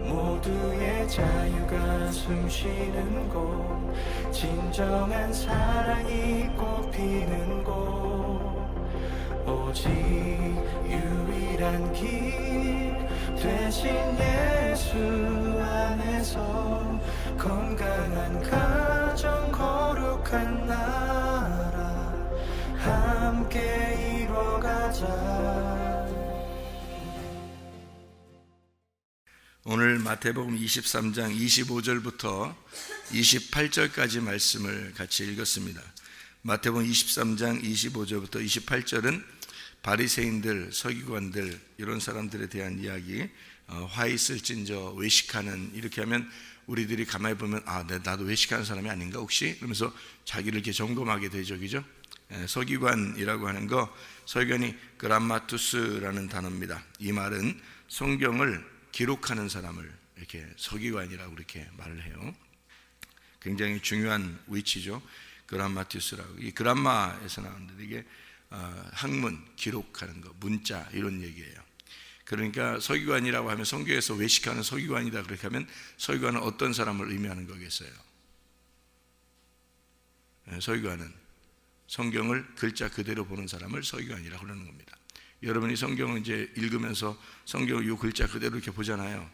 모두의 자유가 숨쉬는 곳, 진정한 사랑이 꽃피는 곳, 오직 유일한 길 되신 예수 안에서 건강한 가정, 거룩한 나라 함께 이뤄가자. 오늘 마태복음 23장 25절부터 28절까지 말씀을 같이 읽었습니다. 마태복음 23장 25절부터 28절은 바리새인들, 서기관들 이런 사람들에 대한 이야기, 화 있을진저 외식하는, 이렇게 하면 우리들이 가만히 보면 나도 외식하는 사람이 아닌가 혹시? 그러면서 자기를 이렇게 점검하게 되죠, 그죠? 서기관이라고 하는 거, 서기관이 그람마투스라는 단어입니다. 이 말은 성경을 기록하는 사람을 이렇게 서기관이라고 이렇게 말을 해요. 굉장히 중요한 위치죠. 그람마투스라고. 이 그람마에서 나오는데 이게 학문, 기록하는 거, 문자 이런 얘기예요. 그러니까 서기관이라고 하면 성경에서 외식하는 서기관이다 그렇게 하면 서기관은 어떤 사람을 의미하는 거겠어요? 서기관은 성경을 글자 그대로 보는 사람을 서기관이라고 그러는 겁니다. 여러분이 성경을 이제 읽으면서 성경을 이 글자 그대로 이렇게 보잖아요.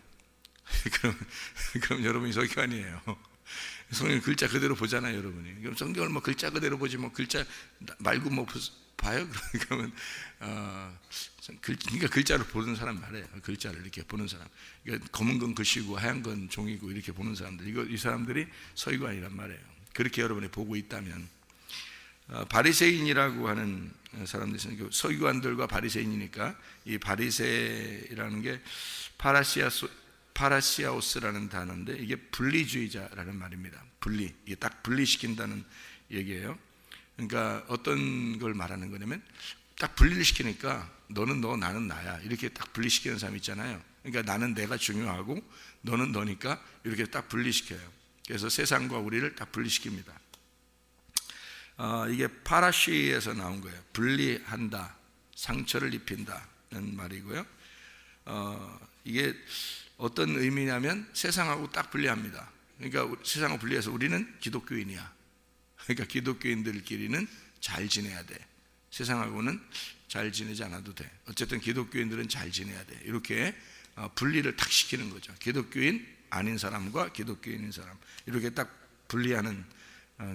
그럼 여러분이 서기관이에요. 성경 글자 그대로 보잖아요, 여러분이. 그럼 성경을 뭐 글자 그대로 보지 뭐 글자 말고 뭐 봐요? 그러면 그러니까 글자를 보는 사람 말이에요. 글자를 이렇게 보는 사람. 그러니까 검은 건 글씨고 하얀 건 종이고 이렇게 보는 사람들. 이 사람들이 서기관이란 말이에요. 그렇게 여러분이 보고 있다면, 바리새인이라고 하는 사람들이 있어요. 서기관들과 바리새인이니까 이 바리새라는 게 파라시아오스라는 단어인데 이게 분리주의자라는 말입니다. 이게 딱 분리시킨다는 얘기예요. 그러니까 어떤 걸 말하는 거냐면 딱 분리를 시키니까 너는 너, 나는 나야 이렇게 딱 분리시키는 사람 있잖아요. 그러니까 나는 내가 중요하고 너는 너니까 이렇게 딱 분리시켜요. 그래서 세상과 우리를 딱 분리시킵니다. 이게 파라시에서 나온 거예요. 분리한다, 상처를 입힌다는 말이고요. 이게 어떤 의미냐면 세상하고 딱 분리합니다. 그러니까 세상하고 분리해서 우리는 기독교인이야. 그러니까 기독교인들끼리는 잘 지내야 돼. 세상하고는 잘 지내지 않아도 돼. 어쨌든 기독교인들은 잘 지내야 돼. 이렇게 분리를 탁 시키는 거죠. 기독교인 아닌 사람과 기독교인인 사람 이렇게 딱 분리하는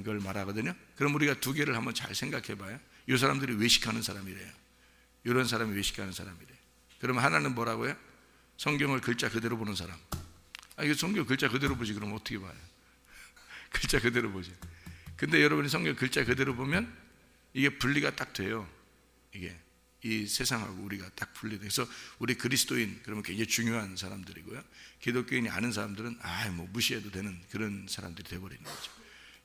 걸 말하거든요. 그럼 우리가 두 개를 한번 잘 생각해 봐요. 이 사람들이 외식하는 사람이래요. 이런 사람이 외식하는 사람이래요. 그러면 하나는 뭐라고요? 성경을 글자 그대로 보는 사람. 이거 성경 글자 그대로 보지. 그럼 어떻게 봐요? 글자 그대로 보지. 근데 여러분이 성경 글자 그대로 보면 이게 분리가 딱 돼요. 이게 이 세상하고 우리가 딱 분리돼서 우리 그리스도인 그러면 굉장히 중요한 사람들이고요. 기독교인이 아는 사람들은 뭐 무시해도 되는 그런 사람들이 돼버리는 거죠.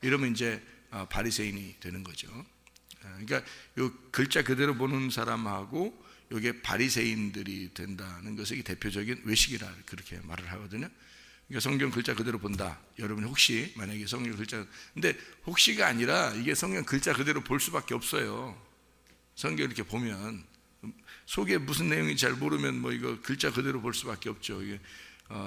이러면 이제 바리새인이 되는 거죠. 그러니까 요 글자 그대로 보는 사람하고 이게 바리새인들이 된다는 것이 대표적인 외식이라 그렇게 말을 하거든요. 그러니까 성경 글자 그대로 본다. 여러분이 혹시 만약에 성경 글자, 근데 혹시가 아니라 이게 성경 글자 그대로 볼 수밖에 없어요. 성경 이렇게 보면 속에 무슨 내용인지 잘 모르면 뭐 이거 글자 그대로 볼 수밖에 없죠. 이게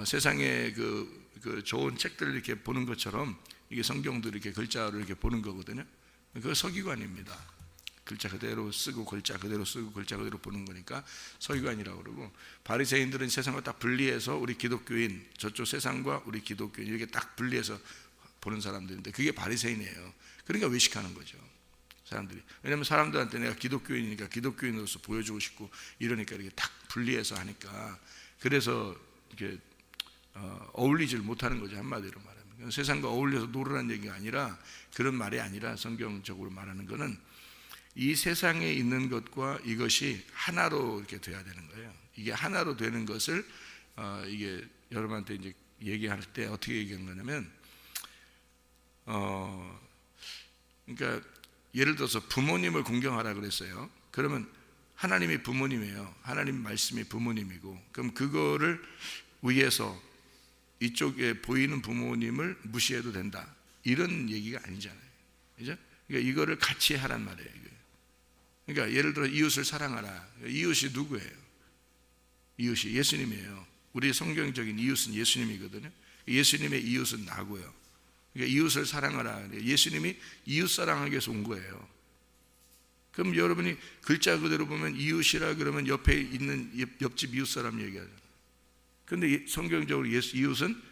세상에 그 좋은 책들을 이렇게 보는 것처럼 이게 성경도 이렇게 글자를 이렇게 보는 거거든요. 그거 서기관입니다. 글자 그대로 쓰고 글자 그대로 쓰고 글자 그대로 보는 거니까 서기관이라고 그러고, 바리새인들은 세상과 딱 분리해서 우리 기독교인, 저쪽 세상과 우리 기독교인 이렇게 딱 분리해서 보는 사람들인데 그게 바리새인이에요. 그러니까 외식하는 거죠, 사람들이. 왜냐하면 사람들한테 내가 기독교인이니까 기독교인으로서 보여주고 싶고 이러니까 이렇게 딱 분리해서 하니까, 그래서 이렇게 어울리질 못하는 거죠, 한마디로 말하면. 세상과 어울려서 놀으라는 얘기가 아니라, 그런 말이 아니라 성경적으로 말하는 거는 이 세상에 있는 것과 이것이 하나로 이렇게 돼야 되는 거예요. 이게 하나로 되는 것을 이게 여러분한테 이제 얘기할 때 어떻게 얘기한 거냐면, 그러니까 예를 들어서 부모님을 공경하라 그랬어요. 그러면 하나님이 부모님이에요. 하나님 말씀이 부모님이고, 그럼 그거를 위해서 이쪽에 보이는 부모님을 무시해도 된다, 이런 얘기가 아니잖아요. 그죠? 그러니까 이거를 같이 하란 말이에요. 그러니까 예를 들어 이웃을 사랑하라. 이웃이 누구예요? 이웃이 예수님이에요. 우리의 성경적인 이웃은 예수님이거든요. 예수님의 이웃은 나고요. 그러니까 이웃을 사랑하라. 예수님이 이웃 사랑하기 위해서 온 거예요. 그럼 여러분이 글자 그대로 보면 이웃이라 그러면 옆에 있는 옆집 이웃 사람 얘기하잖아요. 그런데 성경적으로 이웃은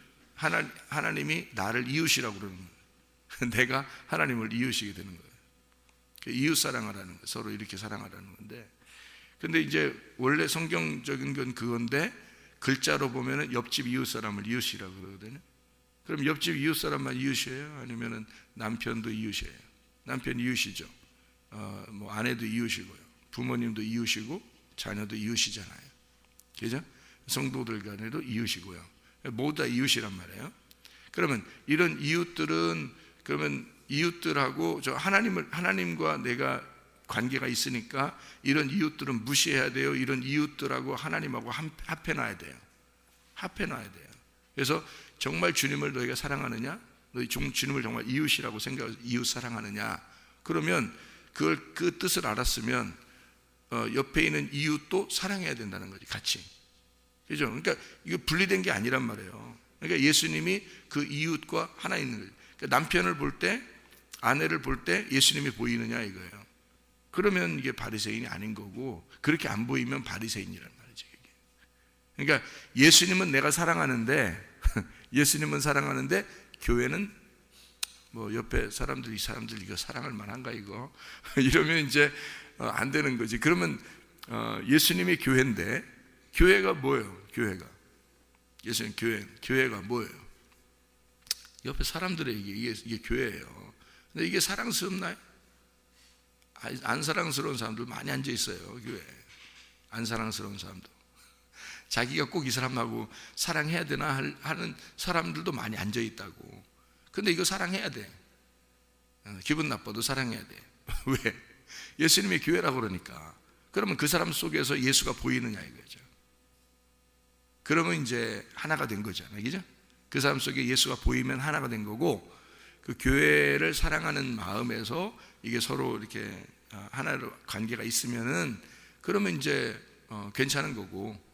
하나님이 나를 이웃이라고 그러는 거예요. 내가 하나님을 이웃이게 되는 거예요. 이웃 사랑하라는 거예요. 서로 이렇게 사랑하라는 건데, 근데 이제 원래 성경적인 건 그건데 글자로 보면은 옆집 이웃 사람을 이웃이라고 그러거든요. 그럼 옆집 이웃 사람만 이웃이에요? 아니면은 남편도 이웃이에요? 남편 이웃이죠. 뭐 아내도 이웃이고요. 부모님도 이웃이고 자녀도 이웃이잖아요. 그죠? 성도들 간에도 이웃이고요. 모두 다 이웃이란 말이에요. 그러면 이런 이웃들은 그러면 이웃들하고 하나님과 내가 관계가 있으니까 이런 이웃들은 무시해야 돼요. 이런 이웃들하고 하나님하고 합해놔야 돼요. 합해놔야 돼요. 그래서 정말 주님을 너희가 사랑하느냐? 너희 주님을 정말 이웃이라고 생각해서 이웃 사랑하느냐? 그러면 그 뜻을 알았으면 옆에 있는 이웃도 사랑해야 된다는 거지, 같이. 그죠? 그러니까 이거 분리된 게 아니란 말이에요. 그러니까 예수님이 그 이웃과 하나 있는 거예요. 그러니까 남편을 볼 때, 아내를 볼 때 예수님이 보이느냐 이거예요. 그러면 이게 바리새인이 아닌 거고, 그렇게 안 보이면 바리새인이란 말이죠. 이게. 그러니까 예수님은 내가 사랑하는데 예수님은 사랑하는데 교회는 뭐 옆에 사람들 이 사람들 이거 사랑할 만한가 이거 이러면 이제 안 되는 거지. 그러면 예수님이 교회인데 교회가 뭐예요? 교회가 예수님 교회가 뭐예요? 옆에 사람들에게 이게 교회예요. 근데 이게 사랑스럽나요? 안 사랑스러운 사람들 많이 앉아 있어요. 교회에 안 사랑스러운 사람도 자기가 꼭 이 사람하고 사랑해야 되나 하는 사람들도 많이 앉아 있다고. 근데 이거 사랑해야 돼. 기분 나빠도 사랑해야 돼. 왜? 예수님이 교회라고 그러니까. 그러면 그 사람 속에서 예수가 보이느냐 이거죠. 그러면 이제 하나가 된 거잖아요. 그죠? 그 사람 속에 예수가 보이면 하나가 된 거고, 그 교회를 사랑하는 마음에서 이게 서로 이렇게 하나로 관계가 있으면은 그러면 이제 괜찮은 거고,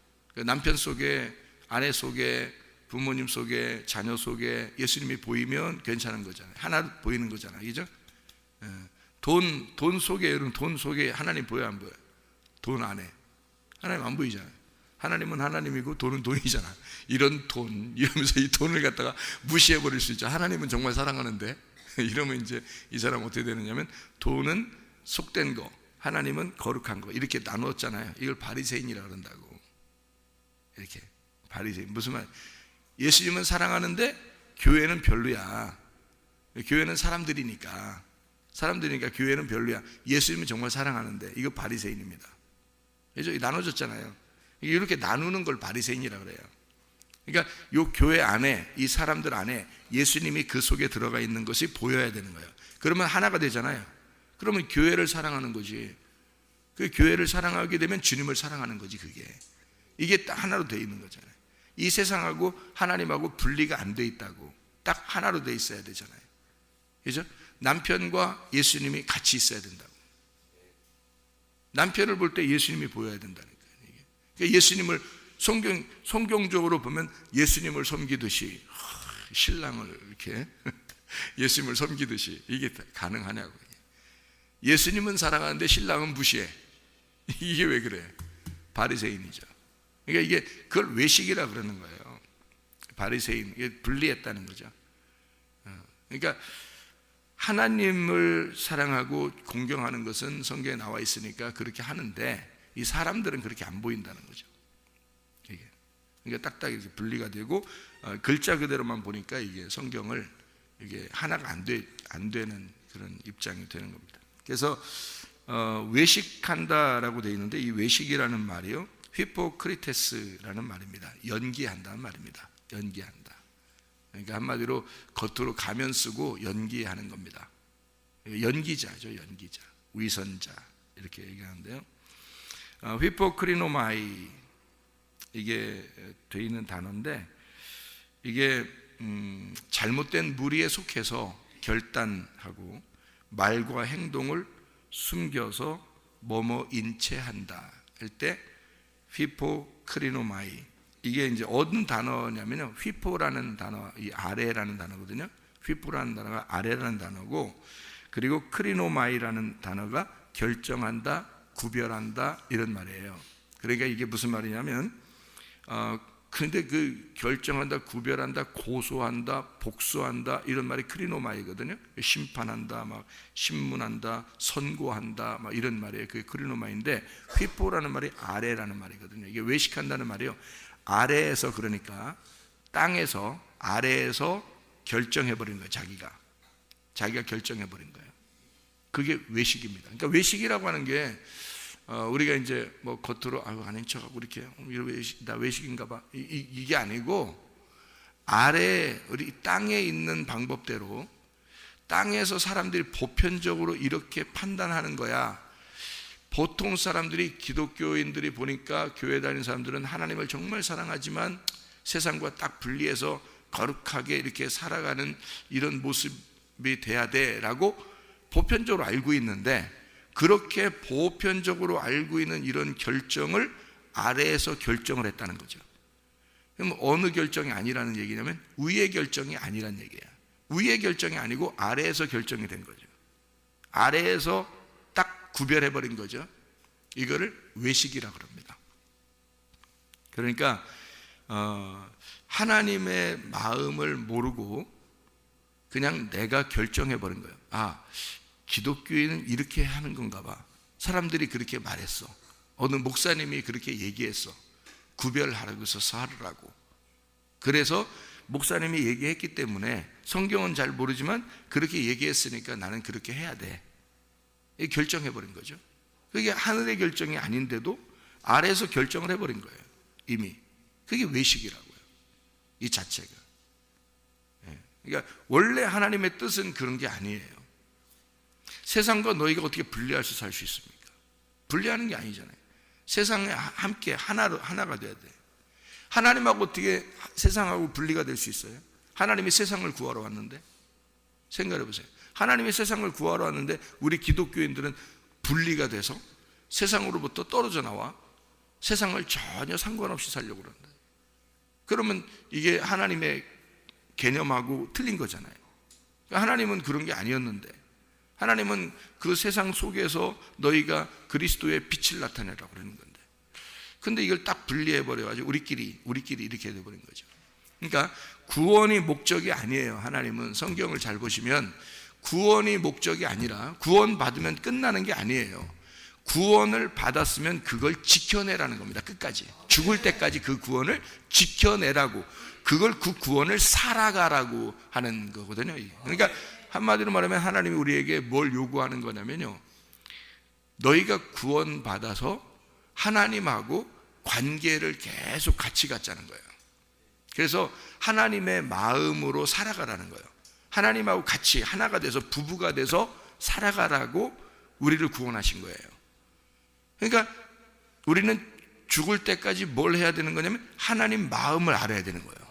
남편 속에, 아내 속에, 부모님 속에, 자녀 속에 예수님이 보이면 괜찮은 거잖아요. 하나 보이는 거잖아요. 그죠? 돈 속에, 여러분, 돈 속에 하나님 보여요, 안 보여요? 돈 안에 하나님 안 보이잖아요. 하나님은 하나님이고 돈은 돈이잖아. 이런 돈, 이러면서 이 돈을 갖다가 무시해버릴 수 있죠. 하나님은 정말 사랑하는데 이러면 이제 이 사람 어떻게 되느냐면, 돈은 속된 거, 하나님은 거룩한 거, 이렇게 나눴잖아요. 이걸 바리새인이라고 그런다고. 이렇게 바리새인. 무슨 말? 예수님은 사랑하는데 교회는 별로야. 교회는 사람들이니까 교회는 별로야. 예수님은 정말 사랑하는데, 이거 바리새인입니다. 그죠? 나눠졌잖아요. 이렇게 나누는 걸 바리새인이라고 그래요. 그러니까 이 교회 안에, 이 사람들 안에 예수님이 그 속에 들어가 있는 것이 보여야 되는 거예요. 그러면 하나가 되잖아요. 그러면 교회를 사랑하는 거지. 그 교회를 사랑하게 되면 주님을 사랑하는 거지. 그게 이게 딱 하나로 되어 있는 거잖아요. 이 세상하고 하나님하고 분리가 안 돼 있다고. 딱 하나로 돼 있어야 되잖아요. 그죠? 남편과 예수님이 같이 있어야 된다고. 남편을 볼 때 예수님이 보여야 된다는 거예요. 그러니까 예수님을 성경적으로 보면 예수님을 섬기듯이, 신랑을 이렇게 예수님을 섬기듯이 이게 가능하냐고. 예수님은 사랑하는데 신랑은 무시해. 이게 왜 그래? 바리새인이죠. 그러니까 이게 그걸 외식이라 그러는 거예요. 바리새인, 이게 분리했다는 거죠. 그러니까 하나님을 사랑하고 공경하는 것은 성경에 나와 있으니까 그렇게 하는데, 이 사람들은 그렇게 안 보인다는 거죠. 이게 그러니까 딱딱 이렇게 분리가 되고, 글자 그대로만 보니까 이게 성경을 이게 하나가 안 되는 그런 입장이 되는 겁니다. 그래서 외식한다라고 되어 있는데, 이 외식이라는 말이요, 히포크리테스라는 말입니다. 연기한다는 말입니다. 연기한다. 그러니까 한마디로 겉으로 가면 쓰고 연기하는 겁니다. 연기자죠, 연기자, 위선자 이렇게 얘기하는데요. 히포크리노마이, 이게 되어 있는 단어인데, 이게 잘못된 무리에 속해서 결단하고 말과 행동을 숨겨서 뭐뭐인 채 한다 할 때 히포 크리노마이. 이게 이제 어떤 단어냐면요, 휘포라는 단어, 이 아래라는 단어거든요. 휘포라는 단어가 아래라는 단어고, 그리고 크리노마이라는 단어가 결정한다, 구별한다, 이런 말이에요. 그러니까 이게 무슨 말이냐면, 근데 그 결정한다, 구별한다, 고소한다, 복수한다, 이런 말이 크리노마이거든요. 심판한다, 막 신문한다, 선고한다, 막 이런 말이에요. 그게 크리노마인데, 휘포라는 말이 아래라는 말이거든요. 이게 외식한다는 말이요, 아래에서, 그러니까 땅에서, 아래에서 결정해버린 거예요. 자기가 결정해버린 거예요. 그게 외식입니다. 그러니까 외식이라고 하는 게 우리가 이제 뭐 겉으로 아닌 척하고 이렇게 나 외식인가 봐, 이게 아니고, 아래 우리 땅에 있는 방법대로 땅에서 사람들이 보편적으로 이렇게 판단하는 거야. 보통 사람들이, 기독교인들이 보니까, 교회 다니는 사람들은 하나님을 정말 사랑하지만 세상과 딱 분리해서 거룩하게 이렇게 살아가는 이런 모습이 돼야 돼라고 보편적으로 알고 있는데, 그렇게 보편적으로 알고 있는 이런 결정을 아래에서 결정을 했다는 거죠. 그럼 어느 결정이 아니라는 얘기냐면 위의 결정이 아니란 얘기예요. 위의 결정이 아니고 아래에서 결정이 된 거죠. 아래에서 딱 구별해버린 거죠. 이거를 외식이라고 합니다. 그러니까 하나님의 마음을 모르고 그냥 내가 결정해버린 거예요. 기독교인은 이렇게 하는 건가 봐. 사람들이 그렇게 말했어. 어느 목사님이 그렇게 얘기했어. 구별하라고 해서 살으라고. 그래서 목사님이 얘기했기 때문에, 성경은 잘 모르지만 그렇게 얘기했으니까 나는 그렇게 해야 돼. 결정해버린 거죠. 그게 하늘의 결정이 아닌데도 아래에서 결정을 해버린 거예요. 이미. 그게 외식이라고요. 이 자체가. 그러니까 원래 하나님의 뜻은 그런 게 아니에요. 세상과 너희가 어떻게 분리해서 살 수 있습니까? 분리하는 게 아니잖아요. 세상에 함께 하나가 돼야 돼. 하나님하고 어떻게 세상하고 분리가 될 수 있어요? 하나님이 세상을 구하러 왔는데, 생각해 보세요. 하나님이 세상을 구하러 왔는데 우리 기독교인들은 분리가 돼서 세상으로부터 떨어져 나와 세상을 전혀 상관없이 살려고 그런다. 그러면 이게 하나님의 개념하고 틀린 거잖아요. 하나님은 그런 게 아니었는데, 하나님은 그 세상 속에서 너희가 그리스도의 빛을 나타내라고 그러는 건데, 근데 이걸 딱 분리해버려가지고 우리끼리 이렇게 돼버린 거죠. 그러니까 구원이 목적이 아니에요. 하나님은, 성경을 잘 보시면 구원이 목적이 아니라, 구원 받으면 끝나는 게 아니에요. 구원을 받았으면 그걸 지켜내라는 겁니다. 끝까지, 죽을 때까지 그 구원을 지켜내라고, 그 구원을 살아가라고 하는 거거든요. 그러니까 한마디로 말하면 하나님이 우리에게 뭘 요구하는 거냐면요, 너희가 구원받아서 하나님하고 관계를 계속 같이 갖자는 거예요. 그래서 하나님의 마음으로 살아가라는 거예요. 하나님하고 같이 하나가 돼서, 부부가 돼서 살아가라고 우리를 구원하신 거예요. 그러니까 우리는 죽을 때까지 뭘 해야 되는 거냐면 하나님 마음을 알아야 되는 거예요.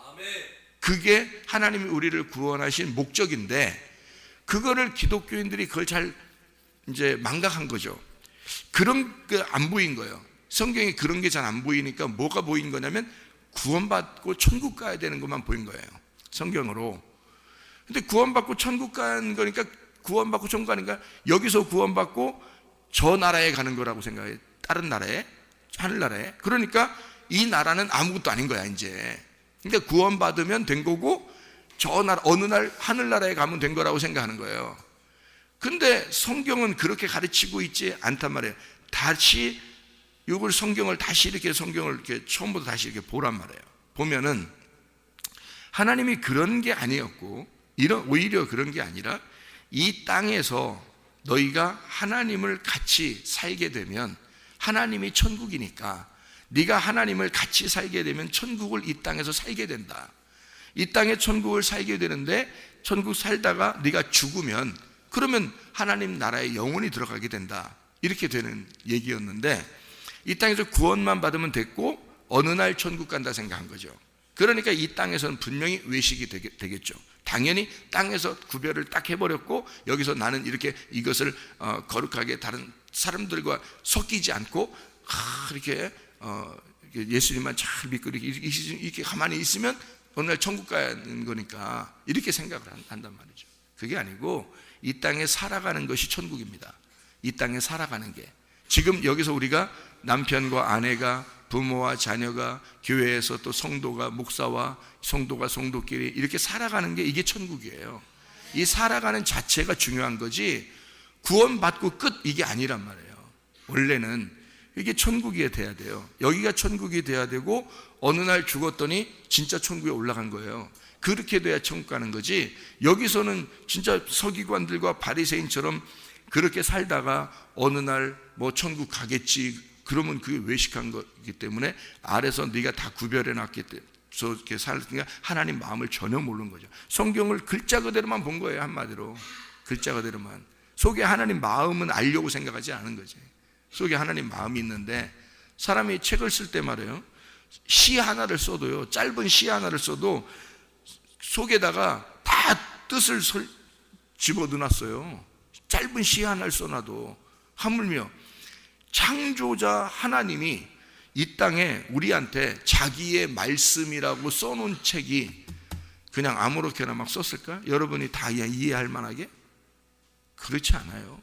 그게 하나님이 우리를 구원하신 목적인데, 그거를 기독교인들이 그걸 잘 이제 망각한 거죠. 그런 게 안 보인 거예요. 성경에 그런 게 잘 안 보이니까 뭐가 보인 거냐면 구원받고 천국 가야 되는 것만 보인 거예요, 성경으로. 근데 구원받고 천국 가는 거니까, 구원받고 천국 가니까 여기서 구원받고 저 나라에 가는 거라고 생각해요. 다른 나라에, 하늘나라에. 그러니까 이 나라는 아무것도 아닌 거야 이제. 그러니까 구원받으면 된 거고, 저 나라, 어느 날 하늘나라에 가면 된 거라고 생각하는 거예요. 근데 성경은 그렇게 가르치고 있지 않단 말이에요. 다시 이걸 성경을 이렇게 처음부터 다시 이렇게 보란 말이에요. 보면은 하나님이 그런 게 아니었고, 오히려 그런 게 아니라, 이 땅에서 너희가 하나님을 같이 살게 되면, 하나님이 천국이니까 네가 하나님을 같이 살게 되면 천국을 이 땅에서 살게 된다. 이 땅에 천국을 살게 되는데, 천국 살다가 네가 죽으면 그러면 하나님 나라에 영원히 들어가게 된다. 이렇게 되는 얘기였는데, 이 땅에서 구원만 받으면 됐고 어느 날 천국 간다 생각한 거죠. 그러니까 이 땅에서는 분명히 외식이 되겠죠. 당연히 땅에서 구별을 딱 해버렸고, 여기서 나는 이렇게 이것을 거룩하게 다른 사람들과 섞이지 않고 이렇게 예수님만 잘 믿고 이렇게 가만히 있으면 어느 날 천국 가는 거니까 이렇게 생각을 한단 말이죠. 그게 아니고 이 땅에 살아가는 것이 천국입니다. 이 땅에 살아가는 게 지금 여기서 우리가 남편과 아내가 부모와 자녀가 교회에서 또 성도가 목사와 성도가 성도끼리 이렇게 살아가는 게 이게 천국이에요. 이 살아가는 자체가 중요한 거지 구원받고 끝 이게 아니란 말이에요. 원래는 이게 천국이 돼야 돼요. 여기가 천국이 돼야 되고 어느 날 죽었더니 진짜 천국에 올라간 거예요. 그렇게 돼야 천국 가는 거지 여기서는 진짜 서기관들과 바리새인처럼 그렇게 살다가 어느 날 뭐 천국 가겠지 그러면 그게 외식한 거기 때문에 아래서 네가 다 구별해 놨기 때문에 저렇게 살니까 하나님 마음을 전혀 모르는 거죠. 성경을 글자 그대로만 본 거예요. 한마디로 글자 그대로만. 속에 하나님 마음은 알려고 생각하지 않은 거지. 속에 하나님 마음이 있는데 사람이 책을 쓸 때 말이에요. 시 하나를 써도요. 짧은 시 하나를 써도 속에다가 다 뜻을 집어넣어놨어요. 짧은 시 하나를 써놔도. 하물며 창조자 하나님이 이 땅에 우리한테 자기의 말씀이라고 써놓은 책이 그냥 아무렇게나 막 썼을까? 여러분이 다 이해할 만하게? 그렇지 않아요.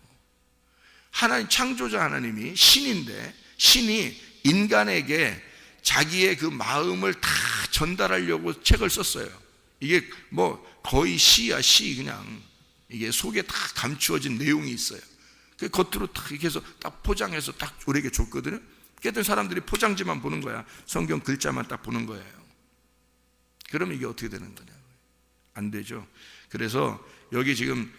하나님 창조자 하나님이 신인데 신이 인간에게 자기의 그 마음을 다 전달하려고 책을 썼어요. 이게 뭐 거의 시야 시 그냥 이게 속에 다 감추어진 내용이 있어요. 그 겉으로 딱 이렇게 해서 딱 포장해서 딱 우리에게 줬거든요. 그랬더니 사람들이 포장지만 보는 거야. 성경 글자만 딱 보는 거예요. 그러면 이게 어떻게 되는 거냐고요. 안 되죠. 그래서 여기 지금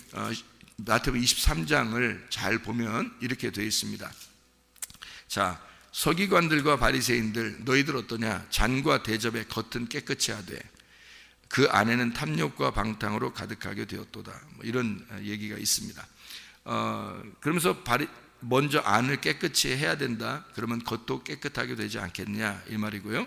마태복음 23장을 잘 보면 이렇게 되어 있습니다. 자, 서기관들과 바리새인들 너희들 어떠냐? 잔과 대접의 겉은 깨끗이 하되 그 안에는 탐욕과 방탕으로 가득하게 되었도다. 뭐 이런 얘기가 있습니다. 그러면서 먼저 안을 깨끗이 해야 된다. 그러면 겉도 깨끗하게 되지 않겠냐 이 말이고요.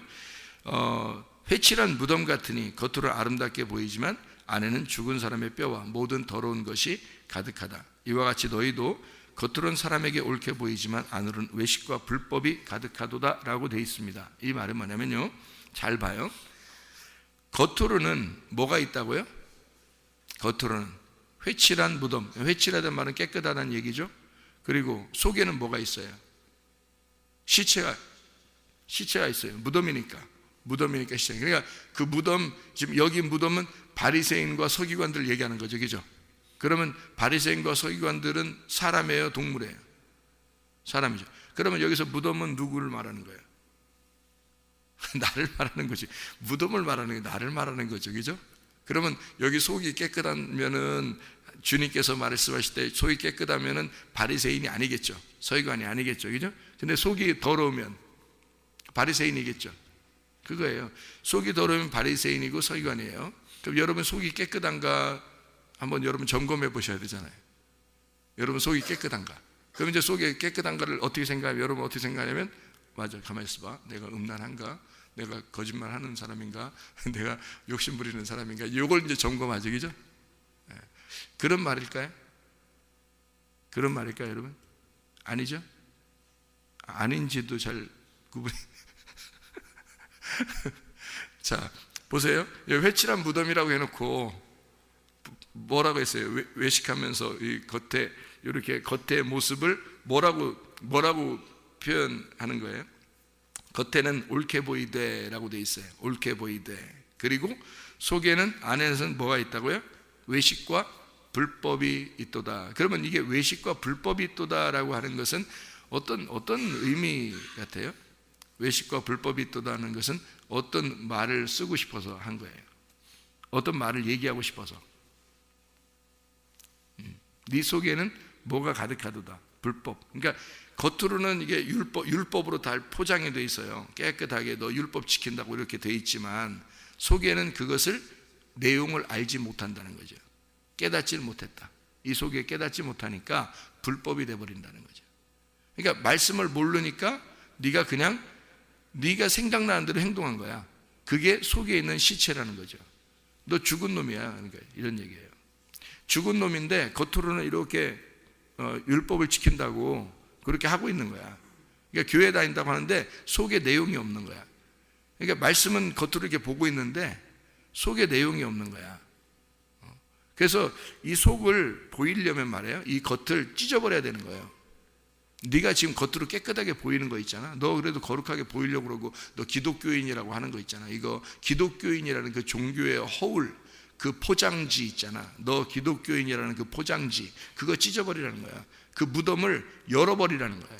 회칠한 무덤 같으니 겉으로 아름답게 보이지만 안에는 죽은 사람의 뼈와 모든 더러운 것이 가득하다. 이와 같이 너희도 겉으로는 사람에게 옳게 보이지만 안으로는 외식과 불법이 가득하도다 라고 되어 있습니다. 이 말은 뭐냐면요, 잘 봐요. 겉으로는 뭐가 있다고요? 겉으로는 회칠한 무덤, 회칠하다는 말은 깨끗하다는 얘기죠. 그리고 속에는 뭐가 있어요? 시체가 있어요. 무덤이니까 시체. 그러니까 그 무덤, 지금 여기 무덤은 바리새인과 서기관들 얘기하는 거죠, 그죠? 그러면 바리새인과 서기관들은 사람이에요, 동물이에요? 사람이죠. 그러면 여기서 무덤은 누구를 말하는 거예요? 나를 말하는 거지. 무덤을 말하는 게 나를 말하는 거죠, 그죠? 그러면 여기 속이 깨끗하면은 주님께서 말씀하실 때 속이 깨끗하면은 바리새인이 아니겠죠, 서기관이 아니겠죠, 그죠? 근데 속이 더러우면 바리새인이겠죠. 그거예요. 속이 더러우면 바리새인이고 서기관이에요. 그럼 여러분 속이 깨끗한가 한번 여러분 점검해 보셔야 되잖아요. 여러분 속이 깨끗한가? 그럼 이제 속이 깨끗한가를 어떻게 생각하면, 여러분 어떻게 생각하냐면, 맞아, 가만히 있어봐. 내가 음란한가? 내가 거짓말하는 사람인가? 내가 욕심 부리는 사람인가? 이걸 이제 점검하죠, 그죠? 네. 그런 말일까요? 그런 말일까요, 여러분? 아니죠? 아닌지도 잘 구분이. 자, 보세요. 회칠한 무덤이라고 해놓고 뭐라고 했어요? 외식하면서 이 겉에 이렇게 겉의 모습을 뭐라고 표현하는 거예요? 겉에는 옳게 보이되라고 돼 있어요. 옳게 보이되. 그리고 속에는, 안에는 뭐가 있다고요? 외식과 불법이 있도다. 그러면 이게 외식과 불법이 있도다라고 하는 것은 어떤 의미 같아요? 외식과 불법이 있도다는 것은 어떤 말을 쓰고 싶어서 한 거예요. 어떤 말을 얘기하고 싶어서. 네 속에는 뭐가 가득하도다. 불법. 그러니까 겉으로는 이게 율법으로 다 포장이 돼 있어요. 깨끗하게 너 율법 지킨다고 이렇게 돼 있지만 속에는 그것을 내용을 알지 못한다는 거죠. 깨닫지를 못했다. 이 속에 깨닫지 못하니까 불법이 돼 버린다는 거죠. 그러니까 말씀을 모르니까 네가 그냥 네가 생각나는 대로 행동한 거야. 그게 속에 있는 시체라는 거죠. 너 죽은 놈이야. 그러니까 이런 얘기예요. 죽은 놈인데 겉으로는 이렇게 율법을 지킨다고 그렇게 하고 있는 거야. 그러니까 교회 다닌다고 하는데 속에 내용이 없는 거야. 그러니까 말씀은 겉으로 이렇게 보고 있는데 속에 내용이 없는 거야. 그래서 이 속을 보이려면 말이에요, 이 겉을 찢어버려야 되는 거예요. 네가 지금 겉으로 깨끗하게 보이는 거 있잖아. 너 그래도 거룩하게 보이려고 그러고 너 기독교인이라고 하는 거 있잖아. 이거 기독교인이라는 그 종교의 허울, 그 포장지 있잖아. 너 기독교인이라는 그 포장지, 그거 찢어버리라는 거야. 그 무덤을 열어버리라는 거야.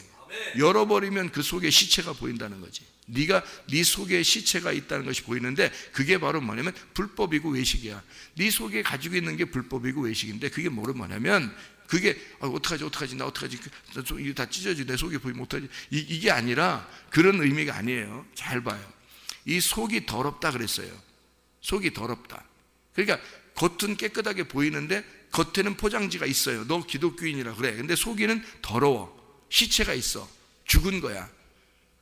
열어버리면 그 속에 시체가 보인다는 거지. 네 속에 시체가 있다는 것이 보이는데, 그게 바로 뭐냐면 불법이고 외식이야. 네 속에 가지고 있는 게 불법이고 외식인데, 그게 뭐냐면 그게 어떡하지 나 어떡하지, 이게 다 찢어지, 내 속에 보이면 어떡하지, 이게 아니라 그런 의미가 아니에요. 잘 봐요. 이 속이 더럽다 그랬어요. 속이 더럽다. 그러니까 겉은 깨끗하게 보이는데 겉에는 포장지가 있어요. 너 기독교인이라 그래. 근데 속에는 더러워. 시체가 있어. 죽은 거야.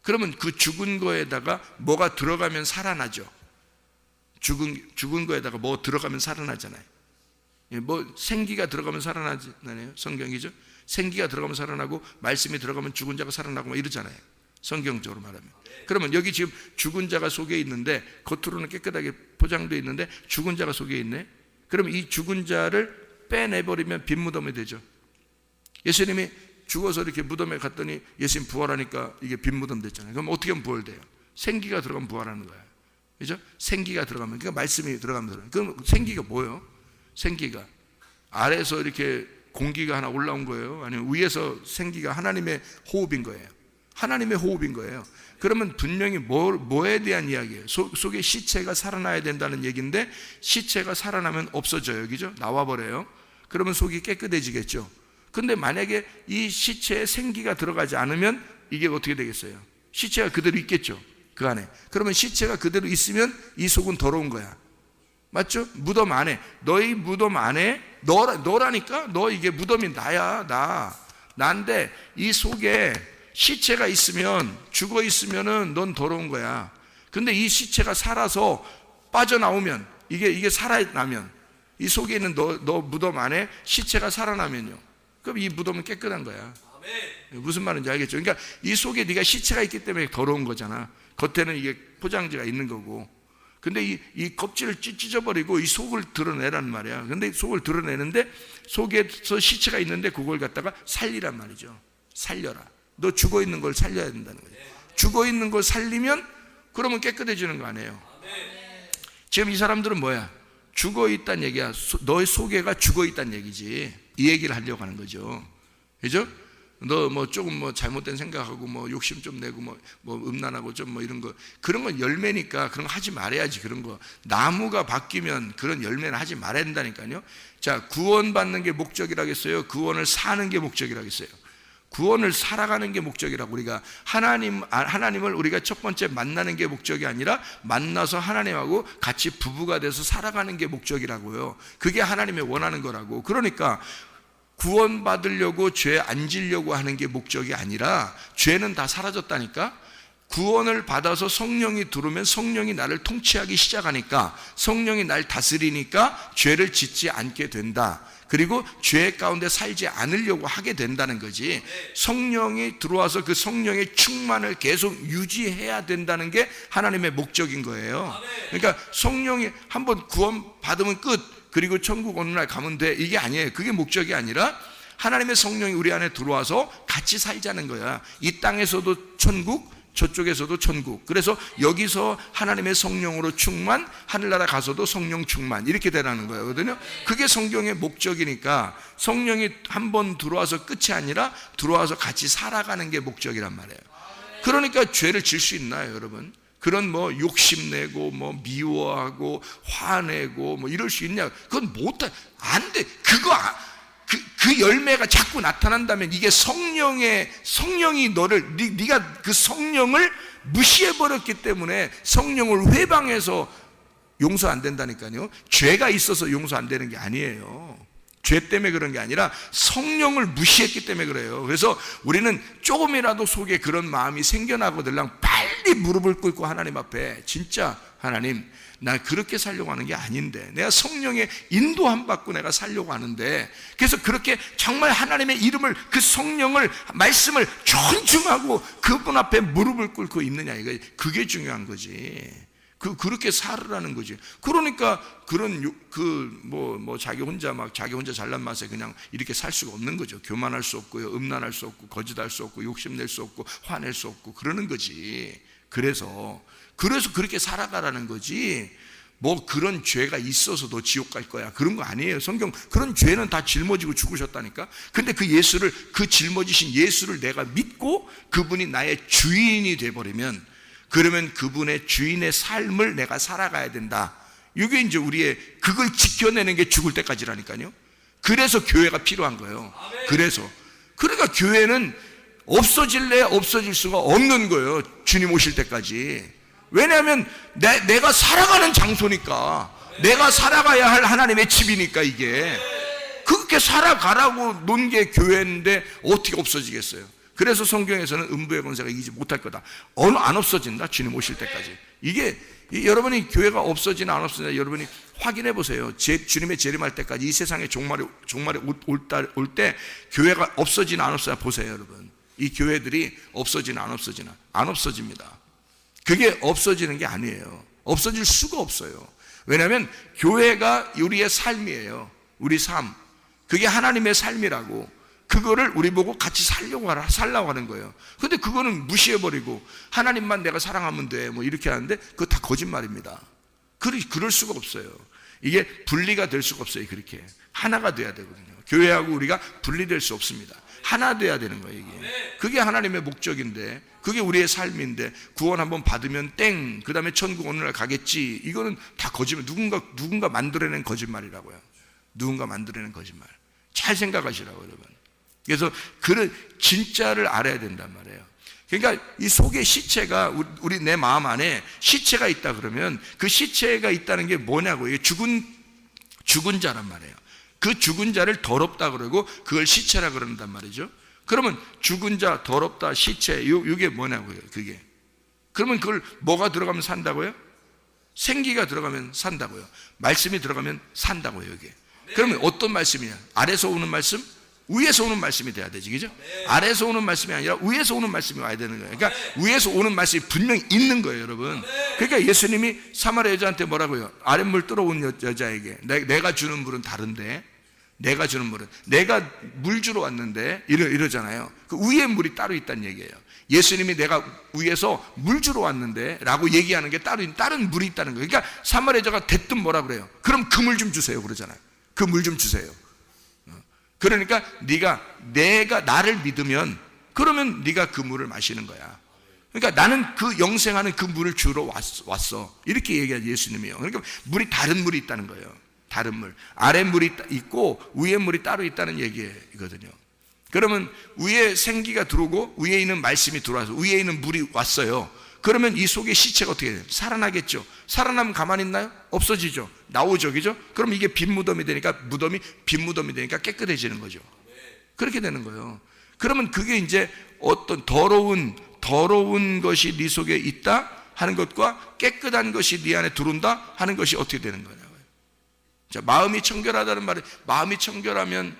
그러면 그 죽은 거에다가 뭐가 들어가면 살아나죠. 죽은 거에다가 뭐 들어가면 살아나잖아요. 뭐 생기가 들어가면 살아나잖아요. 성경이죠. 생기가 들어가면 살아나고 말씀이 들어가면 죽은 자가 살아나고 뭐 이러잖아요. 성경적으로 말하면. 그러면 여기 지금 죽은 자가 속에 있는데, 겉으로는 깨끗하게 포장되어 있는데 죽은 자가 속에 있네. 그러면 이 죽은 자를 빼내버리면 빈 무덤이 되죠. 예수님이 죽어서 이렇게 무덤에 갔더니 예수님 부활하니까 이게 빈 무덤 됐잖아요. 그럼 어떻게 하면 부활돼요? 생기가 들어가면 부활하는 거예요. 그죠? 생기가 들어가면, 그러니까 말씀이 들어가면 그럼 생기가 뭐예요? 생기가 아래에서 이렇게 공기가 하나 올라온 거예요? 아니면 위에서 생기가 하나님의 호흡인 거예요? 하나님의 호흡인 거예요. 그러면 분명히 뭐에 대한 이야기예요? 속에 시체가 살아나야 된다는 얘기인데, 시체가 살아나면 없어져요. 그죠? 나와버려요. 그러면 속이 깨끗해지겠죠. 근데 만약에 이 시체에 생기가 들어가지 않으면 이게 어떻게 되겠어요? 시체가 그대로 있겠죠, 그 안에. 그러면 시체가 그대로 있으면 이 속은 더러운 거야. 맞죠? 무덤 안에, 너희 무덤 안에 너라니까. 너 이게 무덤이 나인데 이 속에 시체가 있으면, 죽어 있으면은 넌 더러운 거야. 근데 이 시체가 살아서 빠져나오면, 이게 살아나면, 이 속에 있는 너 무덤 안에 시체가 살아나면요, 그럼 이 무덤은 깨끗한 거야. 무슨 말인지 알겠죠? 그러니까 이 속에 네가 시체가 있기 때문에 더러운 거잖아. 겉에는 이게 포장지가 있는 거고. 근데 이 껍질을 찢어버리고 이 속을 드러내란 말이야. 근데 속을 드러내는데 속에서 시체가 있는데 그걸 갖다가 살리란 말이죠. 살려라. 너 죽어 있는 걸 살려야 된다는 거예요. 죽어 있는 걸 살리면 그러면 깨끗해지는 거 아니에요. 지금 이 사람들은 뭐야? 죽어 있다는 얘기야. 너의 속에가 죽어 있다는 얘기지. 이 얘기를 하려고 하는 거죠. 그죠? 너 뭐 조금 뭐 잘못된 생각하고 뭐 욕심 좀 내고 뭐 음란하고 좀 뭐 이런 거, 그런 건 열매니까 그런 거 하지 말아야지. 그런 거 나무가 바뀌면 그런 열매는 하지 말아야 된다니까요. 자, 구원받는 게 목적이라겠어요? 구원을 사는 게 목적이라겠어요? 구원을 살아가는 게 목적이라고. 우리가 하나님을 우리가 첫 번째 만나는 게 목적이 아니라 만나서 하나님하고 같이 부부가 돼서 살아가는 게 목적이라고요. 그게 하나님의 원하는 거라고. 그러니까 구원받으려고 죄 안 지려고 하는 게 목적이 아니라, 죄는 다 사라졌다니까. 구원을 받아서 성령이 들어오면 성령이 나를 통치하기 시작하니까, 성령이 날 다스리니까 죄를 짓지 않게 된다. 그리고 죄 가운데 살지 않으려고 하게 된다는 거지. 성령이 들어와서 그 성령의 충만을 계속 유지해야 된다는 게 하나님의 목적인 거예요. 그러니까 성령이 한번 구원 받으면 끝, 그리고 천국 어느 날 가면 돼, 이게 아니에요. 그게 목적이 아니라 하나님의 성령이 우리 안에 들어와서 같이 살자는 거야. 이 땅에서도 천국, 저쪽에서도 천국. 그래서 여기서 하나님의 성령으로 충만, 하늘나라 가서도 성령 충만, 이렇게 되라는 거거든요. 그게 성경의 목적이니까 성령이 한번 들어와서 끝이 아니라 들어와서 같이 살아가는 게 목적이란 말이에요. 그러니까 죄를 질 수 있나요, 여러분? 그런 뭐 욕심내고 뭐 미워하고 화내고 뭐 이럴 수 있냐? 그건 못해. 안 돼. 그 열매가 자꾸 나타난다면 이게 성령이 너를, 네가 그 성령을 무시해버렸기 때문에 성령을 회방해서 용서 안 된다니까요. 죄가 있어서 용서 안 되는 게 아니에요. 죄 때문에 그런 게 아니라 성령을 무시했기 때문에 그래요. 그래서 우리는 조금이라도 속에 그런 마음이 생겨나거들랑 빨리 무릎을 꿇고 하나님 앞에 진짜 하나님, 나 그렇게 살려고 하는 게 아닌데, 내가 성령의 인도함 받고 내가 살려고 하는데, 그래서 그렇게 정말 하나님의 이름을, 그 성령을, 말씀을 존중하고 그분 앞에 무릎을 꿇고 있느냐, 이거 그게 중요한 거지. 그렇게 살으라는 거지. 그러니까 그런 자기 혼자 잘난 맛에 그냥 이렇게 살 수가 없는 거죠. 교만할 수 없고요, 음란할 수 없고, 거짓할 수 없고, 욕심낼 수 없고, 화낼 수 없고, 그러는 거지. 그래서 그렇게 살아가라는 거지. 뭐 그런 죄가 있어서도 지옥 갈 거야, 그런 거 아니에요. 성경 그런 죄는 다 짊어지고 죽으셨다니까. 근데 그 짊어지신 예수를 내가 믿고 그분이 나의 주인이 돼버리면, 그러면 그분의 주인의 삶을 내가 살아가야 된다. 이게 이제 우리의, 그걸 지켜내는 게 죽을 때까지라니까요. 그래서 교회가 필요한 거예요. 그러니까 교회는 없어질래 없어질 수가 없는 거예요, 주님 오실 때까지. 왜냐하면 내가 살아가는 장소니까, 내가 살아가야 할 하나님의 집이니까. 이게 그렇게 살아가라고 놓은 게 교회인데 어떻게 없어지겠어요? 그래서 성경에서는 음부의 권세가 이기지 못할 거다. 안 없어진다, 주님 오실 때까지. 이게 여러분이 교회가 없어지나 안 없어지나 여러분이 확인해 보세요. 주님의 재림할 때까지, 이 세상의 종말이 올 때 교회가 없어지나 안 없어지나 보세요, 여러분. 이 교회들이 없어지나 안 없어지나. 안 없어집니다. 그게 없어지는 게 아니에요. 없어질 수가 없어요. 왜냐하면 교회가 우리의 삶이에요. 우리 삶, 그게 하나님의 삶이라고. 그거를 우리 보고 같이 살라고 하는 거예요. 근데 그거는 무시해버리고 하나님만 내가 사랑하면 돼, 뭐 이렇게 하는데 그거 다 거짓말입니다. 그럴 수가 없어요. 이게 분리가 될 수가 없어요. 그렇게 하나가 돼야 되거든요. 교회하고 우리가 분리될 수 없습니다. 하나 돼야 되는 거예요. 이게 그게 하나님의 목적인데, 그게 우리의 삶인데, 구원 한번 받으면 땡, 그 다음에 천국 어느 날 가겠지, 이거는 다 거짓말. 누군가 만들어낸 거짓말이라고요. 누군가 만들어낸 거짓말. 잘 생각하시라고, 여러분. 그래서 그런 진짜를 알아야 된단 말이에요. 그러니까 이 속에 시체가, 우리 내 마음 안에 시체가 있다 그러면, 그 시체가 있다는 게 뭐냐고. 이게 죽은 자란 말이에요. 그 죽은 자를 더럽다 그러고 그걸 시체라 그런단 말이죠. 그러면 죽은 자, 더럽다, 시체, 이게 뭐냐고요, 그게. 그러면 그걸 뭐가 들어가면 산다고요? 생기가 들어가면 산다고요. 말씀이 들어가면 산다고요, 이게. 그러면 어떤 말씀이냐? 아래서 오는 말씀, 위에서 오는 말씀이 돼야 되지, 그죠? 아래서 오는 말씀이 아니라 위에서 오는 말씀이 와야 되는 거예요. 그러니까 위에서 오는 말씀이 분명히 있는 거예요, 여러분. 그러니까 예수님이 사마리아 여자한테 뭐라고요? 아랫물 들어온 여자에게, 내가 주는 물은 다른데, 내가 주는 물은, 내가 물 주러 왔는데, 이러잖아요. 그 위에 물이 따로 있다는 얘기예요. 예수님이 내가 위에서 물 주러 왔는데 라고 얘기하는 게 다른 물이 있다는 거예요. 그러니까 사마리아 여자가 대뜸 뭐라 그래요? 그럼 그 물 좀 주세요, 그러잖아요. 그 물 좀 주세요. 그러니까 내가 나를 믿으면, 그러면 네가 그 물을 마시는 거야. 그러니까 나는 그 영생하는 그 물을 주러 왔어. 이렇게 얘기하죠, 예수님이요. 그러니까 물이, 다른 물이 있다는 거예요. 다른 물. 아래 물이 있고 위에 물이 따로 있다는 얘기거든요. 그러면 위에 생기가 들어오고 위에 있는 말씀이 들어와서 위에 있는 물이 왔어요. 그러면 이 속에 시체가 어떻게 돼요? 살아나겠죠. 살아나면 가만히 있나요? 없어지죠. 나오죠, 그죠? 그럼 이게 빈 무덤이 되니까, 빈 무덤이 되니까 깨끗해지는 거죠. 그렇게 되는 거예요. 그러면 그게 이제 어떤 더러운 것이 네 속에 있다 하는 것과 깨끗한 것이 네 안에 들어온다 하는 것이 어떻게 되는 거냐고요. 자, 마음이 청결하다는 말은, 마음이 청결하면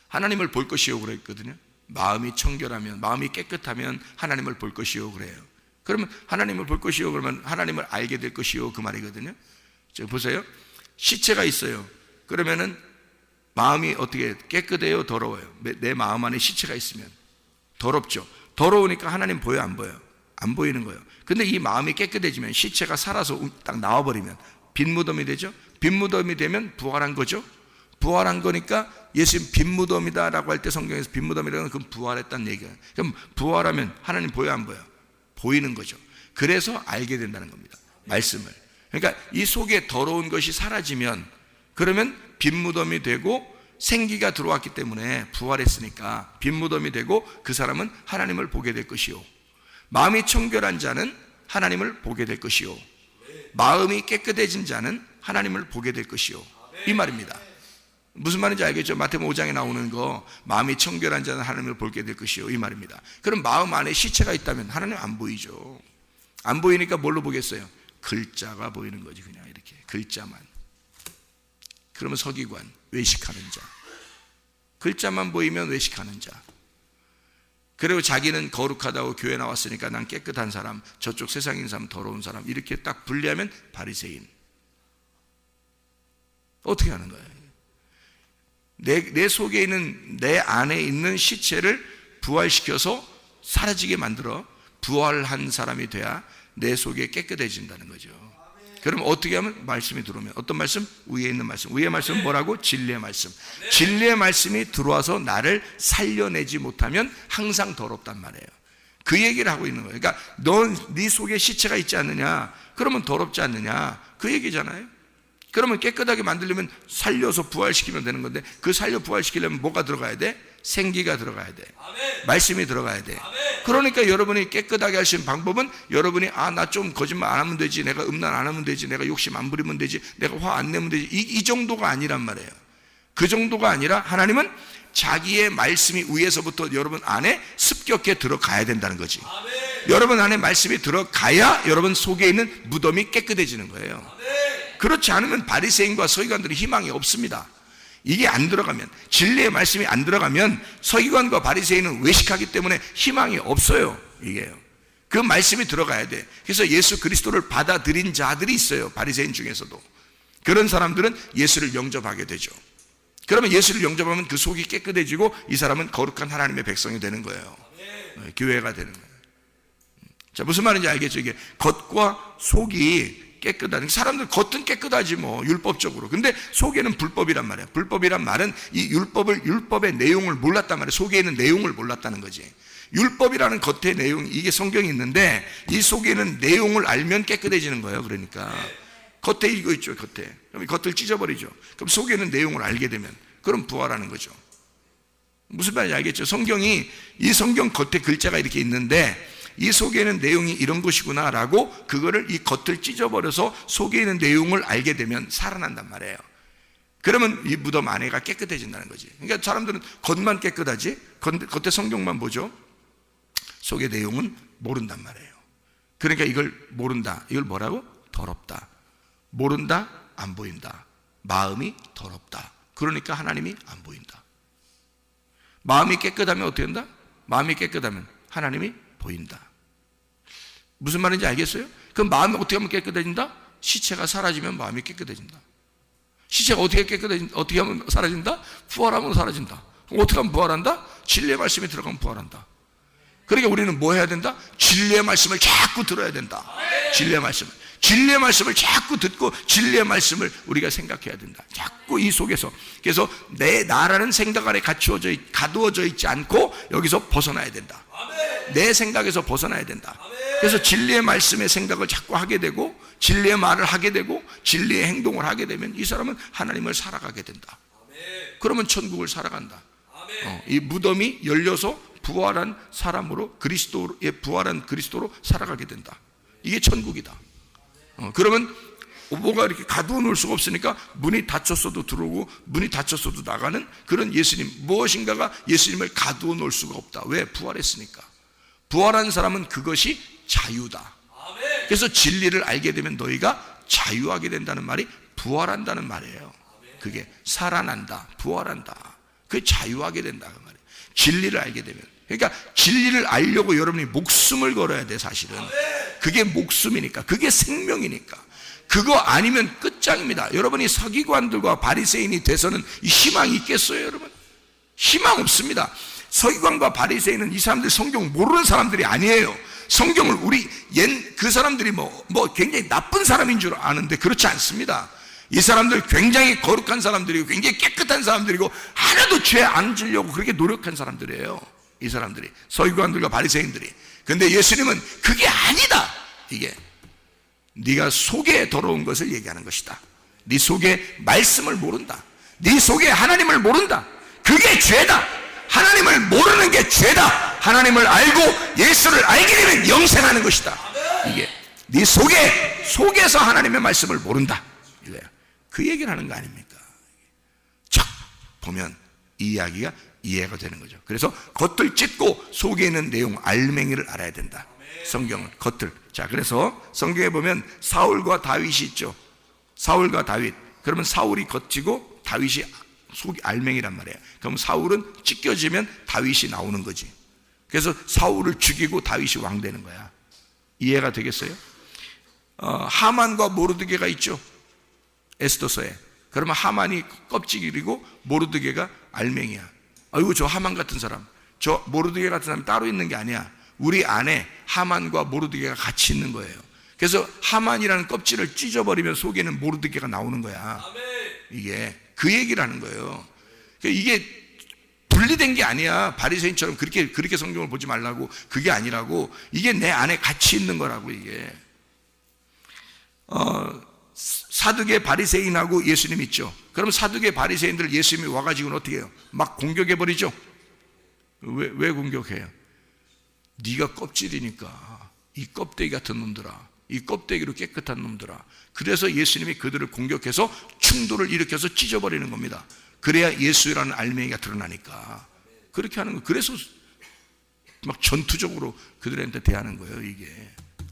하나님을 볼 것이요 그랬거든요. 마음이 청결하면, 마음이 깨끗하면 하나님을 볼 것이요 그래요. 그러면 하나님을 볼 것이요 그러면 하나님을 알게 될 것이요, 그 말이거든요. 자, 보세요. 시체가 있어요. 그러면은 마음이 어떻게 깨끗해요, 더러워요? 내 마음 안에 시체가 있으면 더럽죠. 더러우니까 하나님 보여요, 안 보여요? 안 보이는 거예요. 근데 이 마음이 깨끗해지면, 시체가 살아서 딱 나와버리면 빈 무덤이 되죠. 빈 무덤이 되면 부활한 거죠. 부활한 거니까 예수님 빈 무덤이다라고 할 때 성경에서 빈 무덤이라는 건 부활했다는 얘기예요. 그럼 부활하면 하나님 보여요, 안 보여요? 보이는 거죠. 그래서 알게 된다는 겁니다, 말씀을. 그러니까 이 속에 더러운 것이 사라지면, 그러면 빈 무덤이 되고 생기가 들어왔기 때문에, 부활했으니까 빈 무덤이 되고 그 사람은 하나님을 보게 될 것이요, 마음이 청결한 자는 하나님을 보게 될 것이요, 마음이 깨끗해진 자는 하나님을 보게 될 것이요, 이 말입니다. 무슨 말인지 알겠죠? 마태복음 5장에 나오는 거, 마음이 청결한 자는 하나님을 보게 될 것이요, 이 말입니다. 그럼 마음 안에 시체가 있다면 하나님 안 보이죠. 안 보이니까 뭘로 보겠어요? 글자가 보이는 거지. 그냥 이렇게 글자만. 그러면 서기관, 외식하는 자. 글자만 보이면 외식하는 자. 그리고 자기는 거룩하다고 교회 나왔으니까 난 깨끗한 사람, 저쪽 세상인 사람, 더러운 사람, 이렇게 딱 분리하면 바리새인. 어떻게 하는 거예요? 내 속에 있는, 내 안에 있는 시체를 부활시켜서 사라지게 만들어 부활한 사람이 돼야 내 속에 깨끗해진다는 거죠. 그럼 어떻게 하면? 말씀이 들어오면. 어떤 말씀? 위에 있는 말씀. 위의 말씀은 뭐라고? 진리의 말씀. 진리의 말씀이 들어와서 나를 살려내지 못하면 항상 더럽단 말이에요. 그 얘기를 하고 있는 거예요. 그러니까 네 속에 시체가 있지 않느냐? 그러면 더럽지 않느냐? 그 얘기잖아요. 그러면 깨끗하게 만들려면 살려서 부활시키면 되는 건데, 그 살려 부활시키려면 뭐가 들어가야 돼? 생기가 들어가야 돼. 말씀이 들어가야 돼. 그러니까 여러분이 깨끗하게 하시는 방법은, 여러분이 나 좀 거짓말 안 하면 되지, 내가 음란 안 하면 되지, 내가 욕심 안 부리면 되지, 내가 화 안 내면 되지, 이 정도가 아니란 말이에요. 그 정도가 아니라 하나님은 자기의 말씀이 위에서부터 여러분 안에 습격해 들어가야 된다는 거지. 여러분 안에 말씀이 들어가야 여러분 속에 있는 무덤이 깨끗해지는 거예요. 그렇지 않으면 바리새인과 서기관들이 희망이 없습니다. 이게 안 들어가면, 진리의 말씀이 안 들어가면 서기관과 바리새인은 외식하기 때문에 희망이 없어요. 이게요. 그 말씀이 들어가야 돼. 그래서 예수 그리스도를 받아들인 자들이 있어요. 바리새인 중에서도. 그런 사람들은 예수를 영접하게 되죠. 그러면 예수를 영접하면 그 속이 깨끗해지고 이 사람은 거룩한 하나님의 백성이 되는 거예요. 교회가 되는 거예요. 자, 무슨 말인지 알겠죠? 이게 겉과 속이 깨끗하니, 사람들 겉은 깨끗하지 뭐 율법적으로. 근데 속에는 불법이란 말이야. 불법이란 말은 이 율법의 내용을 몰랐단 말이야. 속에 있는 내용을 몰랐다는 거지. 율법이라는 겉의 내용, 이게 성경이 있는데 이 속에는 내용을 알면 깨끗해지는 거예요. 그러니까 겉에 이거 있죠. 겉에. 그럼 겉을 찢어버리죠. 그럼 속에는 내용을 알게 되면 그럼 부활하는 거죠. 무슨 말인지 알겠죠? 이 성경 겉에 글자가 이렇게 있는데 이 속에는 내용이 이런 것이구나 라고 그거를 이 겉을 찢어버려서 속에 있는 내용을 알게 되면 살아난단 말이에요. 그러면 이 무덤 안에가 깨끗해진다는 거지. 그러니까 사람들은 겉만 깨끗하지 겉에 성경만 보죠. 속의 내용은 모른단 말이에요. 그러니까 이걸 모른다. 이걸 뭐라고? 더럽다. 모른다, 안 보인다. 마음이 더럽다. 그러니까 하나님이 안 보인다. 마음이 깨끗하면 어떻게 된다? 마음이 깨끗하면 하나님이 보인다. 무슨 말인지 알겠어요? 그럼 마음이 어떻게 하면 깨끗해진다? 시체가 사라지면 마음이 깨끗해진다. 시체가 어떻게 하면 사라진다? 부활하면 사라진다. 그럼 어떻게 하면 부활한다? 진리의 말씀이 들어가면 부활한다. 그러니까 우리는 뭐 해야 된다? 진리의 말씀을 자꾸 들어야 된다. 진리의 말씀을 자꾸 듣고 진리의 말씀을 우리가 생각해야 된다. 자꾸 이 속에서. 그래서 나라는 생각 아래 가두어져 있지 않고 여기서 벗어나야 된다. 내 생각에서 벗어나야 된다. 그래서 진리의 말씀의 생각을 자꾸 하게 되고 진리의 말을 하게 되고 진리의 행동을 하게 되면 이 사람은 하나님을 살아가게 된다. 그러면 천국을 살아간다. 이 무덤이 열려서 부활한 사람으로, 그리스도의 부활한 그리스도로 살아가게 된다. 이게 천국이다. 그러면 뭐가 이렇게 가두어 놓을 수가 없으니까 문이 닫혔어도 들어오고 문이 닫혔어도 나가는 그런 예수님, 무엇인가가 예수님을 가두어 놓을 수가 없다. 왜? 부활했으니까. 부활한 사람은 그것이 자유다. 그래서 진리를 알게 되면 너희가 자유하게 된다는 말이 부활한다는 말이에요. 그게 살아난다, 부활한다. 그게 자유하게 된다 그 말이에요. 진리를 알게 되면. 그러니까 진리를 알려고 여러분이 목숨을 걸어야 돼. 사실은 그게 목숨이니까, 그게 생명이니까. 그거 아니면 끝장입니다. 여러분이 서기관들과 바리새인이 돼서는 이 희망이 있겠어요, 여러분? 희망 없습니다. 서기관과 바리새인은 이 사람들 성경 모르는 사람들이 아니에요. 성경을 그 사람들이 뭐 굉장히 나쁜 사람인 줄 아는데 그렇지 않습니다. 이 사람들 굉장히 거룩한 사람들이고 굉장히 깨끗한 사람들이고 하나도 죄 안 지려고 그렇게 노력한 사람들이에요. 이 사람들이, 서기관들과 바리새인들이. 근데 예수님은 그게 아니다. 이게 네가 속에 더러운 것을 얘기하는 것이다. 네 속에 말씀을 모른다. 네 속에 하나님을 모른다. 그게 죄다. 하나님을 모르는 게 죄다. 하나님을 알고 예수를 알게 되면 영생하는 것이다. 이게 네 속에서 하나님의 말씀을 모른다. 이거야. 그 얘기를 하는 거 아닙니까? 쫙 보면 이 이야기가 이해가 되는 거죠. 그래서 겉을 찢고 속에 있는 내용, 알맹이를 알아야 된다. 성경은 겉을. 자, 그래서 성경에 보면 사울과 다윗이 있죠. 사울과 다윗. 그러면 사울이 겉이고 다윗이 속이 알맹이란 말이에요. 그럼 사울은 찢겨지면 다윗이 나오는 거지. 그래서 사울을 죽이고 다윗이 왕 되는 거야. 이해가 되겠어요? 하만과 모르드게가 있죠. 에스더서에. 그러면 하만이 껍질이고 모르드게가 알맹이야. 아이고, 저 하만 같은 사람, 저 모르드게 같은 사람이 따로 있는 게 아니야. 우리 안에 하만과 모르드게가 같이 있는 거예요. 그래서 하만이라는 껍질을 찢어버리면 속에는 모르드게가 나오는 거야. 이게 그 얘기를 하는 거예요. 이게 분리된 게 아니야. 바리새인처럼 그렇게 성경을 보지 말라고. 그게 아니라고. 이게 내 안에 같이 있는 거라고. 이게 사두개 바리새인하고 예수님 있죠. 그럼 사두개 바리새인들 예수님이 와가지고는 어떻게 해요? 막 공격해버리죠. 왜 공격해요? 네가 껍질이니까, 이 껍데기 같은 놈들아, 이 껍데기로 깨끗한 놈들아. 그래서 예수님이 그들을 공격해서 충돌을 일으켜서 찢어버리는 겁니다. 그래야 예수라는 알맹이가 드러나니까. 그렇게 하는 거예요. 그래서 막 전투적으로 그들한테 대하는 거예요. 이게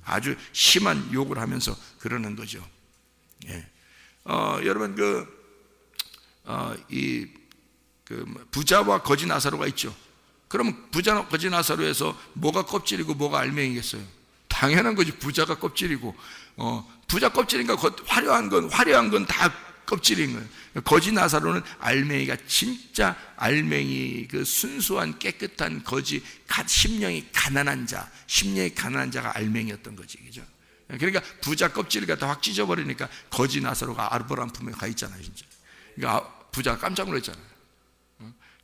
아주 심한 욕을 하면서 그러는 거죠. 예. 여러분 부자와 거지 나사로가 있죠. 그러면 부자 거지 나사로에서 뭐가 껍질이고 뭐가 알맹이겠어요? 당연한 거지. 부자가 껍질이고, 부자 껍질인가 화려한 건 다 껍질인 거예요. 거지 나사로는 알맹이가 진짜 알맹이, 그 순수한 깨끗한 거지, 심령이 가난한 자가 알맹이였던 거지, 그죠? 그러니까 부자 껍질을 갖다 확 찢어버리니까 거지 나사로가 아르보람 품에 가 있잖아요, 진짜. 그러니까 부자가 깜짝 놀랐잖아요.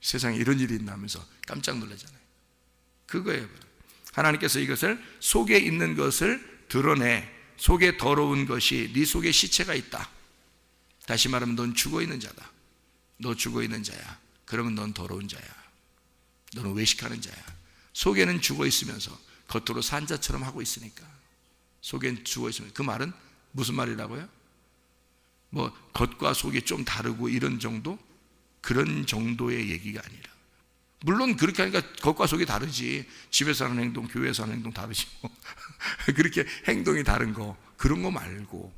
세상에 이런 일이 있나 하면서 깜짝 놀라잖아요. 그거예요. 하나님께서 이것을, 속에 있는 것을 드러내. 속에 더러운 것이, 네 속에 시체가 있다. 다시 말하면 넌 죽어있는 자다. 너 죽어있는 자야. 그러면 넌 더러운 자야. 너는 외식하는 자야. 속에는 죽어있으면서 겉으로 산 자처럼 하고 있으니까. 속엔 죽어있으면, 그 말은 무슨 말이라고요? 뭐 겉과 속이 좀 다르고 이런 정도? 그런 정도의 얘기가 아니라, 물론 그렇게 하니까 겉과 속이 다르지. 집에서 하는 행동, 교회에서 하는 행동 다르지 뭐. 그렇게 행동이 다른 거, 그런 거 말고,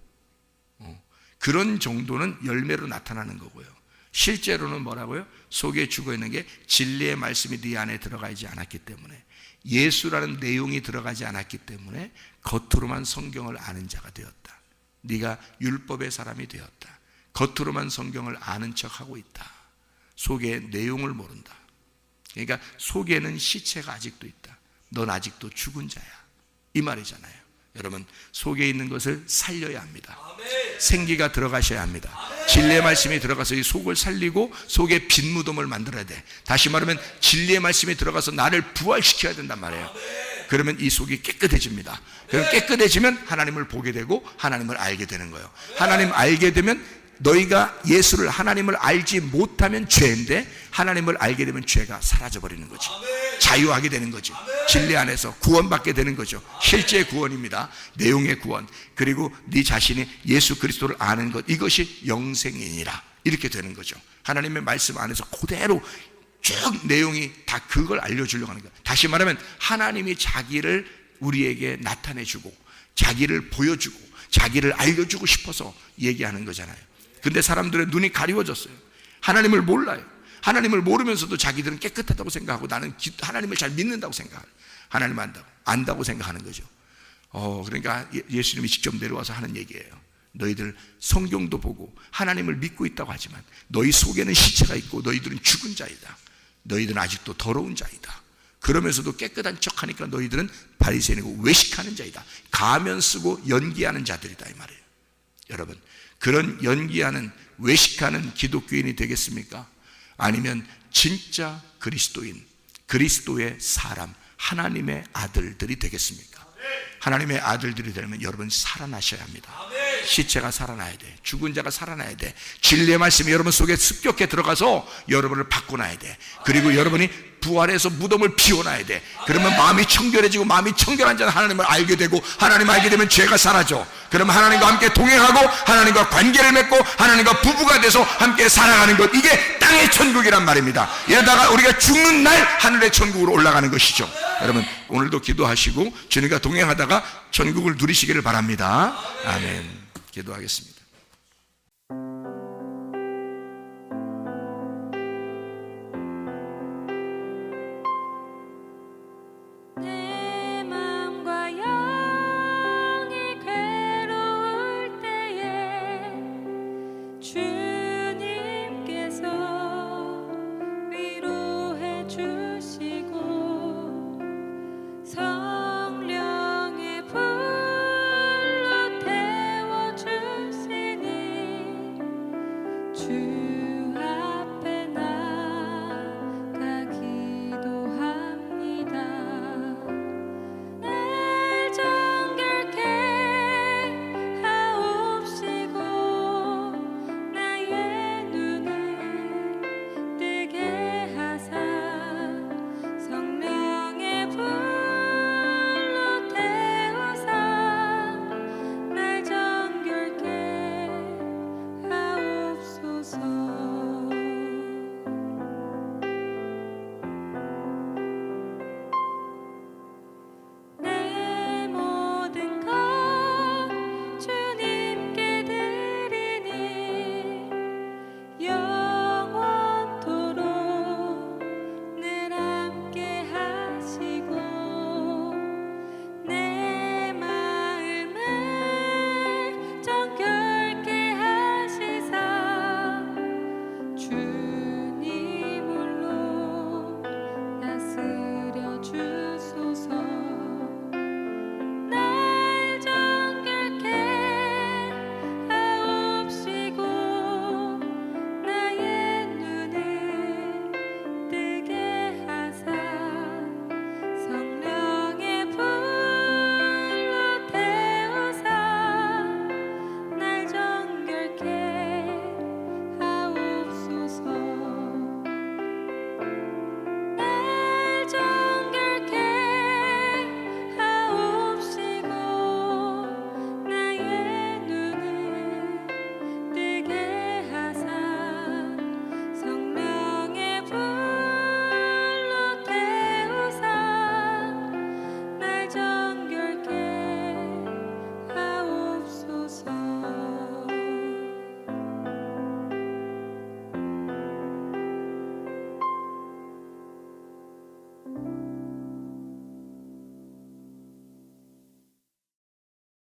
그런 정도는 열매로 나타나는 거고요. 실제로는 뭐라고요? 속에 죽어있는 게 진리의 말씀이 네 안에 들어가지 않았기 때문에, 예수라는 내용이 들어가지 않았기 때문에 겉으로만 성경을 아는 자가 되었다. 네가 율법의 사람이 되었다. 겉으로만 성경을 아는 척하고 있다. 속에 내용을 모른다. 그러니까 속에는 시체가 아직도 있다. 넌 아직도 죽은 자야, 이 말이잖아요. 여러분, 속에 있는 것을 살려야 합니다. 생기가 들어가셔야 합니다. 진리의 말씀이 들어가서 이 속을 살리고 속에 빈 무덤을 만들어야 돼. 다시 말하면 진리의 말씀이 들어가서 나를 부활시켜야 된단 말이에요. 그러면 이 속이 깨끗해집니다. 그럼 깨끗해지면 하나님을 보게 되고 하나님을 알게 되는 거예요. 하나님 알게 되면, 너희가 예수를, 하나님을 알지 못하면 죄인데 하나님을 알게 되면 죄가 사라져버리는 거지. 자유하게 되는 거지. 진리 안에서 구원받게 되는 거죠. 실제 구원입니다. 내용의 구원. 그리고 네 자신이 예수 그리스도를 아는 것, 이것이 영생이니라. 이렇게 되는 거죠. 하나님의 말씀 안에서 그대로 쭉 내용이 다 그걸 알려주려고 하는 거예요. 다시 말하면 하나님이 자기를 우리에게 나타내주고 자기를 보여주고 자기를 알려주고 싶어서 얘기하는 거잖아요. 근데 사람들의 눈이 가리워졌어요. 하나님을 몰라요. 하나님을 모르면서도 자기들은 깨끗하다고 생각하고, 나는 하나님을 잘 믿는다고 생각해요. 하나님 안다고 생각하는 거죠. 그러니까 예수님이 직접 내려와서 하는 얘기예요. 너희들 성경도 보고 하나님을 믿고 있다고 하지만 너희 속에는 시체가 있고 너희들은 죽은 자이다. 너희들은 아직도 더러운 자이다. 그러면서도 깨끗한 척하니까 너희들은 바리새인이고 외식하는 자이다. 가면 쓰고 연기하는 자들이다, 이 말이에요. 여러분, 그런 연기하는, 외식하는 기독교인이 되겠습니까? 아니면 진짜 그리스도인, 그리스도의 사람, 하나님의 아들들이 되겠습니까? 하나님의 아들들이 되려면 여러분 살아나셔야 합니다. 시체가 살아나야 돼. 죽은 자가 살아나야 돼. 진리의 말씀이 여러분 속에 습격해 들어가서 여러분을 바꿔놔야 돼. 그리고 여러분이 부활해서 무덤을 비워놔야 돼. 그러면 마음이 청결해지고, 마음이 청결한 자는 하나님을 알게 되고, 하나님을 알게 되면 죄가 사라져. 그러면 하나님과 함께 동행하고, 하나님과 관계를 맺고, 하나님과 부부가 돼서 함께 살아가는 것, 이게 땅의 천국이란 말입니다. 이러다가 우리가 죽는 날 하늘의 천국으로 올라가는 것이죠. 여러분, 오늘도 기도하시고 주님과 동행하다가 천국을 누리시기를 바랍니다. 아멘. 기도하겠습니다.